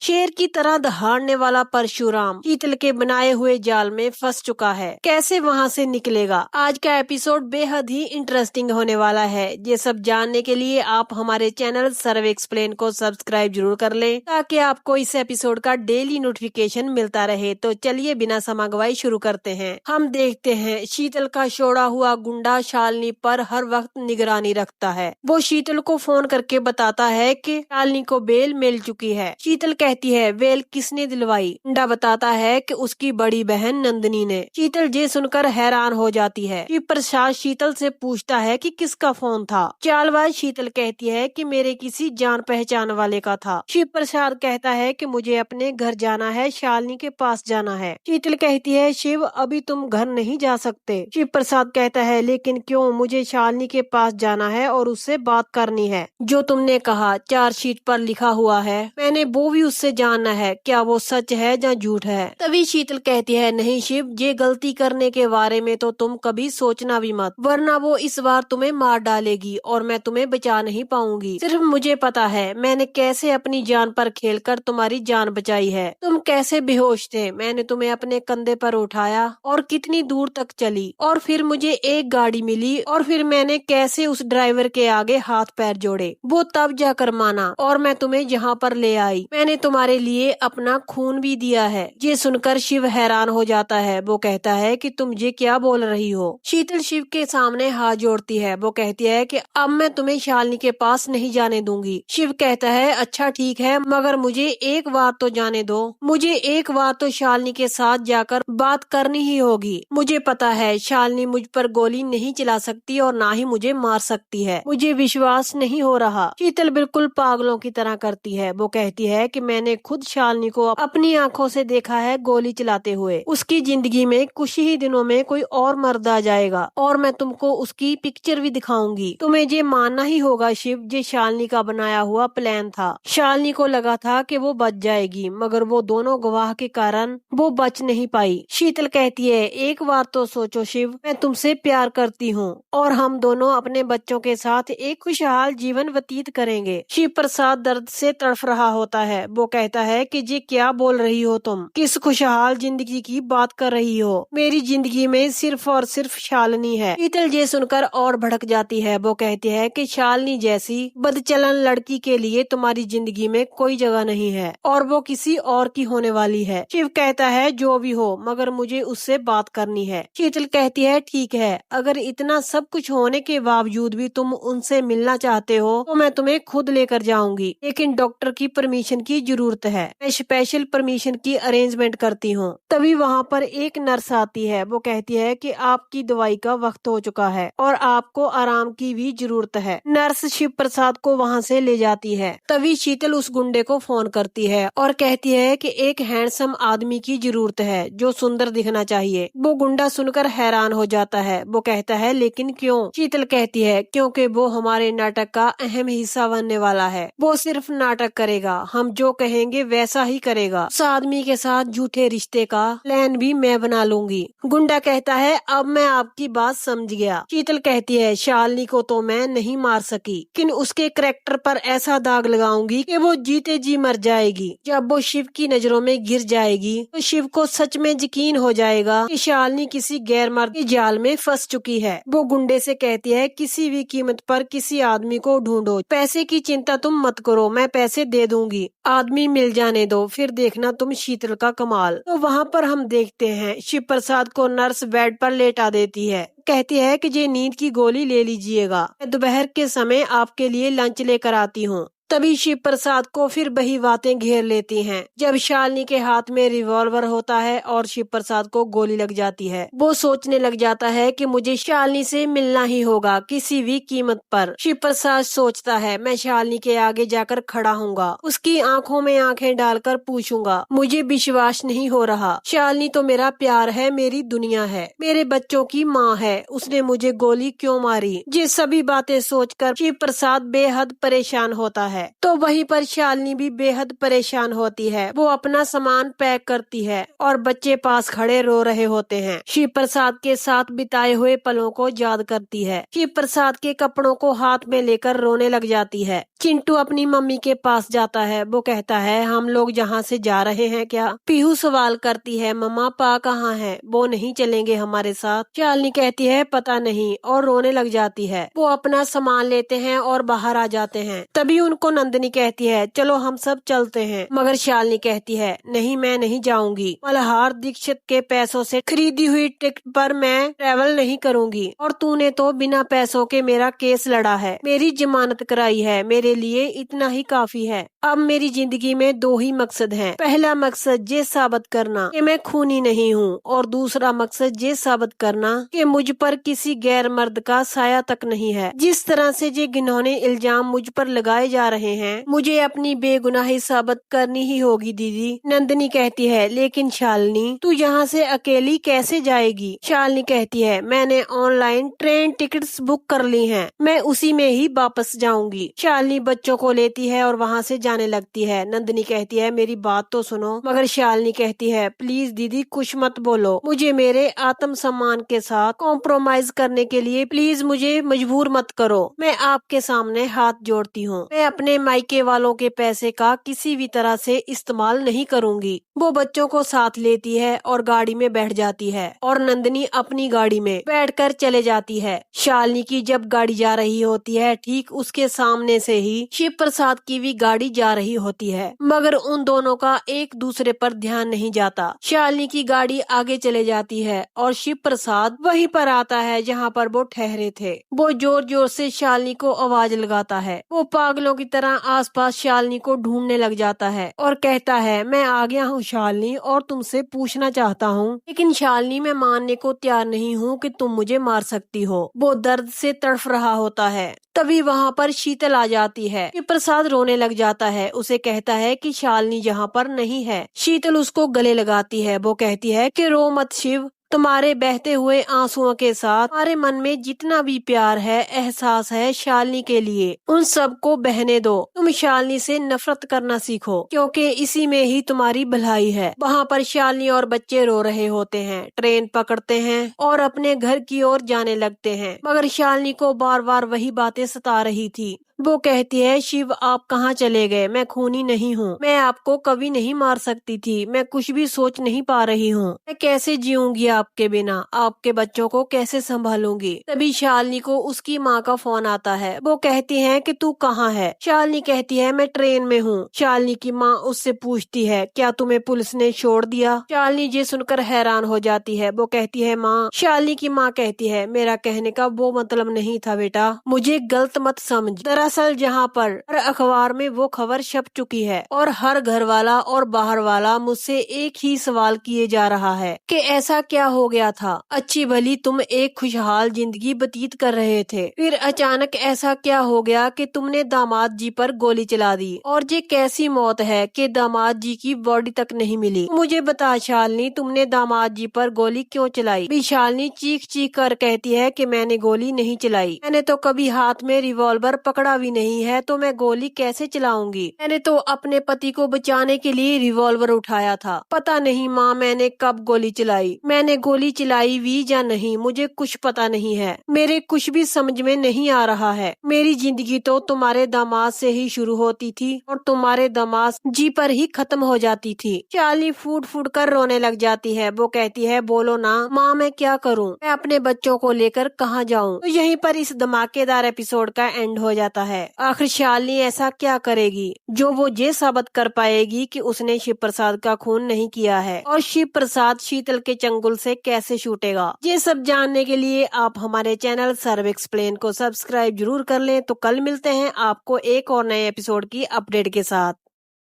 शेर की तरह दहाड़ने वाला परशुराम शीतल के बनाए हुए जाल में फंस चुका है। कैसे वहां से निकलेगा? आज का एपिसोड बेहद ही इंटरेस्टिंग होने वाला है। ये सब जानने के लिए आप हमारे चैनल सर्व एक्सप्लेन को सब्सक्राइब जरूर कर लें ताकि आपको इस एपिसोड का डेली नोटिफिकेशन मिलता रहे। तो चलिए बिना समय गवाए शुरू करते हैं। हम देखते हैं शीतल का छोड़ा हुआ गुंडा शालिनी पर हर वक्त निगरानी रखता है। वो शीतल को फोन करके बताता है कि शालिनी को बेल मिल चुकी है। शीतल कहती है बेल किसने दिलवाई? गुंडा बताता है कि उसकी बड़ी बहन नंदिनी ने। शीतल ये सुनकर हैरान हो जाती है। शिव प्रसाद शीतल से पूछता है कि किसका फोन था। चालबाज शीतल कहती है कि मेरे किसी जान पहचान वाले का था। शिव प्रसाद कहता है कि मुझे अपने घर जाना है, शालिनी के पास जाना है। शीतल कहती है शिव अभी तुम घर नहीं जा सकते। शिव प्रसाद कहता है लेकिन क्यों? मुझे शालिनी के पास जाना है और उससे बात करनी है। जो तुमने कहा चार्जशीट पर लिखा हुआ है, मैंने वो भी उससे जानना है, क्या वो सच है या झूठ है? तभी शीतल कहती है नहीं शिव, ये गलती करने के बारे में तो तुम कभी सोचना भी मत, वरना वो इस बार तुम्हें मार डालेगी और मैं तुम्हें बचा नहीं पाऊंगी। सिर्फ मुझे पता है मैंने कैसे अपनी जान पर खेलकर तुम्हारी जान बचाई है। तुम कैसे बेहोश थे, मैंने तुम्हें अपने कंधे पर उठाया और कितनी दूर तक चली और फिर मुझे एक गाड़ी मिली और फिर मैंने कैसे उस ड्राइवर के आगे हाथ पैर जोड़े, वो तब जाकर माना और मैं तुम्हें यहाँ पर ले आई। मैंने तुम्हारे लिए अपना खून भी दिया है। ये सुनकर शिव हैरान हो जाता है। वो कहता है कि तुम ये क्या बोल रही हो? शीतल शिव के सामने हाथ जोड़ती है। वो कहती है कि अब मैं तुम्हें शालिनी के पास नहीं जाने दूंगी। शिव कहता है अच्छा ठीक है, मगर मुझे एक बार तो जाने दो। मुझे एक बार तो शालिनी के साथ जाकर बात करनी ही होगी। मुझे पता है शालिनी मुझ पर गोली नहीं चला सकती और ना ही मुझे मार सकती है। मुझे विश्वास नहीं हो रहा। शीतल बिल्कुल पागलों की तरह करती है। वो कहती है कि मैंने खुद शालिनी को अपनी आंखों से देखा है गोली चलाते हुए। उसकी जिंदगी में कुछ ही दिनों में कोई और मर्द आ जाएगा और मैं तुमको उसकी पिक्चर भी दिखाऊंगी। तुम्हें ये मानना ही होगा शिव, ये शालिनी का बनाया हुआ प्लान था। शालिनी को लगा था कि वो बच जाएगी, मगर वो दोनों गवाह के कारण वो बच नहीं पाई। शीतल कहती है एक बार तो सोचो शिव, मैं तुमसे प्यार करती हूँ और हम दोनों अपने बच्चों के साथ एक खुशहाल जीवन व्यतीत करेंगे। शिव प्रसाद दर्द से तड़फ रहा होता है। वो कहता है कि ये क्या बोल रही हो तुम? किस खुशहाल जिंदगी की बात कर रही हो? मेरी जिंदगी में सिर्फ और सिर्फ शालिनी है। शीतल ये सुनकर और भड़क जाती है। वो कहती है कि शालिनी जैसी बदचलन लड़की के लिए तुम्हारी जिंदगी में कोई जगह नहीं है और वो किसी और की होने वाली है। शिव कहता है जो भी हो, मगर मुझे उससे बात करनी है। शीतल कहती है ठीक है, अगर इतना सब कुछ होने के बावजूद भी तुम उनसे मिलना चाहते हो तो मैं तुम्हें खुद लेकर जाऊंगी, लेकिन डॉक्टर की परमिशन की जरूरत है। मैं स्पेशल परमिशन की अरेंजमेंट करती हूँ। तभी वहाँ पर एक नर्स आती है। वो कहती है कि आपकी दवाई का वक्त हो चुका है और आपको आराम की भी जरूरत है। नर्स शिव प्रसाद को वहाँ से ले जाती है। तभी शीतल उस गुंडे को फोन करती है और कहती है कि एक हैंडसम आदमी की जरूरत है जो सुंदर दिखना चाहिए। वो गुंडा सुनकर हैरान हो जाता है। वो कहता है लेकिन क्यों? शीतल कहती है क्योंकि वो हमारे नाटक का अहम हिस्सा बनने वाला है। वो सिर्फ नाटक करेगा, हम जो कहेंगे वैसा ही करेगा। उस आदमी के साथ झूठे रिश्ते का प्लान भी मैं बना लूंगी। गुंडा कहता है अब मैं आपकी बात समझ गया। शीतल कहती है शालिनी को तो मैं नहीं मार सकी, लेकिन उसके करैक्टर पर ऐसा दाग लगाऊंगी कि वो जीते जी मर जाएगी। जब वो शिव की नजरों में गिर जाएगी तो शिव को सच में यकीन हो जाएगा कि शालिनी किसी गैर मर्द के जाल में फंस चुकी है। वो गुंडे से कहती है किसी भी कीमत पर किसी आदमी को ढूंढो, पैसे की चिंता तुम मत करो, मैं पैसे दे दूंगी, आदमी मिल जाने दो, फिर देखना तुम शीतल का कमाल। तो वहाँ पर हम देखते हैं शिव प्रसाद को नर्स बेड पर लेटा देती है। कहती है कि ये नींद की गोली ले लीजिएगा, मैं दोपहर के समय आपके लिए लंच लेकर आती हूँ। तभी शिव प्रसाद को फिर वही बातें घेर लेती हैं। जब शालिनी के हाथ में रिवॉल्वर होता है और शिव प्रसाद को गोली लग जाती है, वो सोचने लग जाता है कि मुझे शालिनी से मिलना ही होगा किसी भी कीमत पर। शिव प्रसाद सोचता है मैं शालिनी के आगे जाकर खड़ा होऊंगा, उसकी आंखों में आंखें डालकर पूछूंगा, मुझे विश्वास नहीं हो रहा, शालिनी तो मेरा प्यार है, मेरी दुनिया है, मेरे बच्चों की माँ है, उसने मुझे गोली क्यों मारी? ये सभी बातें सोचकर शिव प्रसाद बेहद परेशान होता है। है। तो वहीं पर शालिनी भी बेहद परेशान होती है। वो अपना सामान पैक करती है और बच्चे पास खड़े रो रहे होते हैं। शिव प्रसाद के साथ बिताए हुए पलों को याद करती है। शिव प्रसाद के कपड़ों को हाथ में लेकर रोने लग जाती है। चिंटू अपनी मम्मी के पास जाता है। वो कहता है, हम लोग जहाँ से जा रहे हैं क्या? पीहू सवाल करती है, मम्मा पा कहाँ है? वो नहीं चलेंगे हमारे साथ? शालिनी कहती है, पता नहीं, और रोने लग जाती है। वो अपना सामान लेते हैं और बाहर आ जाते हैं। तभी उनको नंदिनी कहती है, चलो हम सब चलते हैं। मगर शालिनी कहती है, नहीं, मैं नहीं जाऊंगी। मल्हार दीक्षित के पैसों से खरीदी हुई टिकट पर मैं ट्रेवल नहीं करूंगी। और तूने तो बिना पैसों के मेरा केस लड़ा है, मेरी जमानत कराई है। मेरे लिए इतना ही काफी है। अब मेरी जिंदगी में दो ही मकसद हैं। पहला मकसद ये साबित करना कि मैं खूनी नहीं हूँ, और दूसरा मकसद ये साबित करना कि मुझ पर किसी गैर मर्द का साया तक नहीं है। जिस तरह से ये घिनौने इल्जाम मुझ पर लगाए जा रहे हैं, मुझे अपनी बेगुनाही साबित करनी ही होगी दीदी। नंदिनी कहती है, लेकिन शालिनी, तू यहाँ से अकेली कैसे जाएगी? शालिनी कहती है, मैंने ऑनलाइन ट्रेन टिकट्स बुक कर ली हैं, मैं उसी में ही वापस जाऊंगी। शालिनी बच्चों को लेती है और वहाँ से जाने लगती है। नंदिनी कहती है, मेरी बात तो सुनो। मगर शालिनी कहती है, प्लीज दीदी कुछ मत बोलो, मुझे मेरे आत्म सम्मान के साथ कॉम्प्रोमाइज करने के लिए प्लीज मुझे मजबूर मत करो। मैं आपके सामने हाथ जोड़ती हूँ। मैं अपने मायके वालों के पैसे का किसी भी तरह से इस्तेमाल नहीं करूँगी। वो बच्चों को साथ लेती है और गाड़ी में बैठ जाती है और नंदिनी अपनी गाड़ी में बैठकर चले जाती है। शालिनी की जब गाड़ी जा रही होती है, ठीक उसके सामने से ही शिव प्रसाद की भी गाड़ी जा रही होती है, मगर उन दोनों का एक दूसरे पर ध्यान नहीं जाता। शालिनी की गाड़ी आगे चले जाती है और शिव प्रसाद वहीं पर आता है जहाँ पर वो ठहरे थे। वो जोर जोर से शालिनी को आवाज लगाता है। वो पागलों की तरह आसपास शालिनी को ढूंढने लग जाता है और कहता है, मैं आ गया हूँ शालिनी, और तुमसे पूछना चाहता हूँ, लेकिन शालिनी मैं मानने को तैयार नहीं हूँ कि तुम मुझे मार सकती हो। वो दर्द से तड़फ रहा होता है। तभी वहाँ पर शीतल आ जाती है। शिव प्रसाद रोने लग जाता है। उसे कहता है कि शालिनी यहाँ पर नहीं है। शीतल उसको गले लगाती है। वो कहती है कि रो मत शिव, तुम्हारे बहते हुए आंसुओं के साथ हमारे मन में जितना भी प्यार है, एहसास है शालिनी के लिए, उन सब को बहने दो। तुम शालिनी से नफरत करना सीखो, क्योंकि इसी में ही तुम्हारी भलाई है। वहाँ पर शालिनी और बच्चे रो रहे होते हैं। ट्रेन पकड़ते हैं और अपने घर की ओर जाने लगते हैं, मगर शालिनी को बार बार वही बातें सता रही थी। वो कहती है, शिव आप कहाँ चले गए? मैं खूनी नहीं हूँ, मैं आपको कभी नहीं मार सकती थी। मैं कुछ भी सोच नहीं पा रही हूँ। मैं कैसे जीऊंगी आपके बिना? आपके बच्चों को कैसे संभालूंगी? तभी शालिनी को उसकी माँ का फोन आता है। वो कहती है कि तू कहाँ है? शालिनी कहती है, मैं ट्रेन में हूँ। शालिनी की माँ उससे पूछती है, क्या तुम्हें पुलिस ने छोड़ दिया? शालिनी ये सुनकर हैरान हो जाती है। वो कहती है, माँ। शालिनी की माँ कहती है, मेरा कहने का वो मतलब नहीं था बेटा, मुझे गलत मत समझ। दरअसल जहाँ पर हर अखबार में वो खबर छप चुकी है और हर घर वाला और बाहर वाला मुझसे एक ही सवाल किए जा रहा है कि ऐसा क्या हो गया था? अच्छी भली तुम एक खुशहाल जिंदगी व्यतीत कर रहे थे, फिर अचानक ऐसा क्या हो गया कि तुमने दामाद जी पर गोली चला दी? और ये कैसी मौत है कि दामाद जी की बॉडी तक नहीं मिली? मुझे बता शालिनी, तुमने दामाद जी पर गोली क्यों चलाई? भी शालिनी चीख चीख कर कहती है कि मैंने गोली नहीं चलाई। मैंने तो कभी हाथ में रिवॉल्वर पकड़ा भी नहीं है, तो मैं गोली कैसे चलाऊंगी? मैंने तो अपने पति को बचाने के लिए रिवॉल्वर उठाया था। पता नहीं माँ मैंने कब गोली चलाई। मैंने गोली चलाई भी या नहीं, मुझे कुछ पता नहीं है। मेरे कुछ भी समझ में नहीं आ रहा है। मेरी जिंदगी तो तुम्हारे दामाद से ही शुरू होती थी और तुम्हारे दामाद जी पर ही खत्म हो जाती थी। शालिनी फूट फूट कर रोने लग जाती है। वो कहती है, बोलो ना माँ, मैं क्या करूँ? मैं अपने बच्चों को लेकर कहाँ जाऊँ? तो यहीं पर इस धमाकेदार एपिसोड का एंड हो जाता है। आखिर शालिनी ऐसा क्या करेगी जो वो ये साबित कर पाएगी कि उसने शिव प्रसाद का खून नहीं किया है, और शिव प्रसाद शीतल के चंगुल से कैसे छूटेगा? ये सब जानने के लिए आप हमारे चैनल सर्व एक्सप्लेन को सब्सक्राइब जरूर कर लें। तो कल मिलते हैं आपको एक और नए एपिसोड की अपडेट के साथ।